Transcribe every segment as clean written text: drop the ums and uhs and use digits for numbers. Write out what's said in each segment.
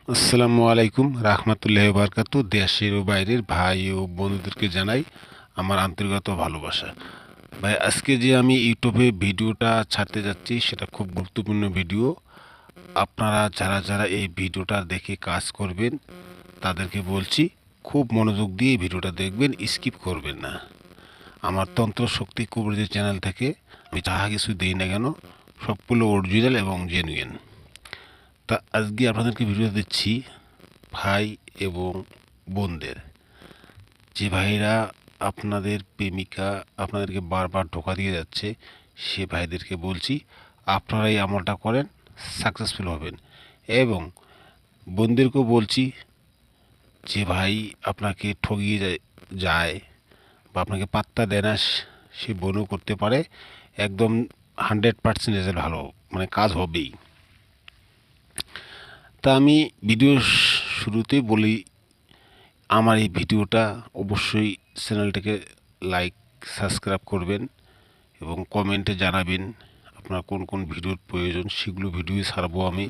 আসসালামু আলাইকুম রাহমাতুল্লাহি ওয়া বারাকাতুহু। দেশের ও বাইরের ভাই ও বন্ধুদেরকে জানাই আমার আন্তরিকত ভালোবাসা। ভাই, আজকে যে আমি ইউটিউবে ভিডিওটা ছাড়তে যাচ্ছি সেটা খুব গুরুত্বপূর্ণ ভিডিও। আপনারা যারা যারা এই ভিডিওটা দেখে কাজ করবেন তাদেরকে বলছি, খুব মনোযোগ দিয়ে এই ভিডিওটা দেখবেন, স্কিপ করবেন না। আমার তন্ত্র শক্তি কবিরাজি চ্যানেল থেকে আমি যাহা কিছু দিই না কেন সবগুলো অরিজিনাল এবং জেনুইন। তা আজকে আপনাদেরকে ভিডিও দিচ্ছি ভাই এবং বোনদের। যে ভাইরা আপনাদের প্রেমিকা আপনাদেরকে বারবার ধোঁকা দিয়ে যাচ্ছে, সে ভাইদেরকে বলছি আপনারা এই আমলটা করেন, সাকসেসফুল হবেন। এবং বোনদেরকেও বলছি, যে ভাই আপনাকে ঠকিয়ে যায় বা আপনাকে পাত্তা দেয় না, সে বোনও করতে পারে। একদম 100% রেজাল্ট ভালো, মানে কাজ হবেই। তা আমি ভিডিও শুরুতেই বলি, আমার এই ভিডিওটা অবশ্যই চ্যানেলটাকে লাইক সাবস্ক্রাইব করবেন এবং কমেন্টে জানাবেন আপনার কোন কোন ভিডিওর প্রয়োজন, সেগুলো ভিডিও ছাড়বো আমি।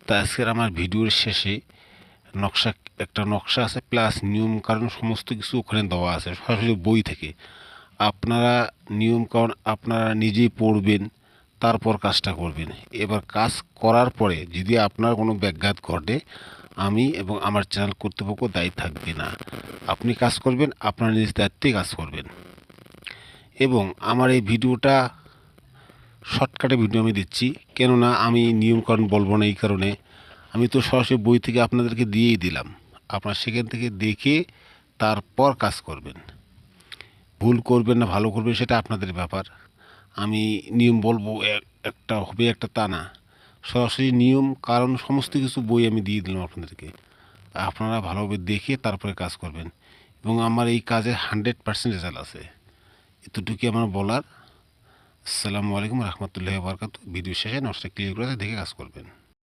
তা আজকের আমার ভিডিওর শেষে নকশা একটা নকশা আছে, প্লাস নিয়ম কারণ সমস্ত কিছু ওখানে দেওয়া আছে সরাসরি বই থেকে। আপনারা নিয়ম কারণ আপনারা নিজেই পড়বেন, তারপর কাজটা করবেন। এবার কাজ করার পরে যদি আপনার কোনো ব্যাঘাত ঘটে, আমি এবং আমার চ্যানেল কর্তৃপক্ষ দায়ী থাকবে না। আপনি কাজ করবেন, আপনার নিজ দায়িত্বে কাজ করবেন। এবং আমার এই ভিডিওটা শর্টকাটে ভিডিও আমি দিচ্ছি, কেননা আমি নিয়মকানুন বলবো না। এই কারণে আমি তো সরাসরি বই থেকে আপনাদেরকে দিয়েই দিলাম, আপনারা সেখান থেকে দেখে তারপর কাজ করবেন। ভুল করবেন না ভালো করবেন সেটা আপনাদের ব্যাপার। আমি নিয়ম বলবো একটা হবে একটা তা না, সরাসরি নিয়ম কারণ সমস্ত কিছু বই আমি দিয়ে দিলাম আপনাদেরকে। আপনারা ভালোভাবে দেখে তারপরে কাজ করবেন এবং আমার এই কাজে 100% রেজাল্ট আছে। এতটুকুই আমার বলার। আসসালামু আলাইকুম রহমতুল্লাহ বারকাত। ভিডিও শেষে নকশা ক্লিয়ার করে দেখে কাজ করবেন।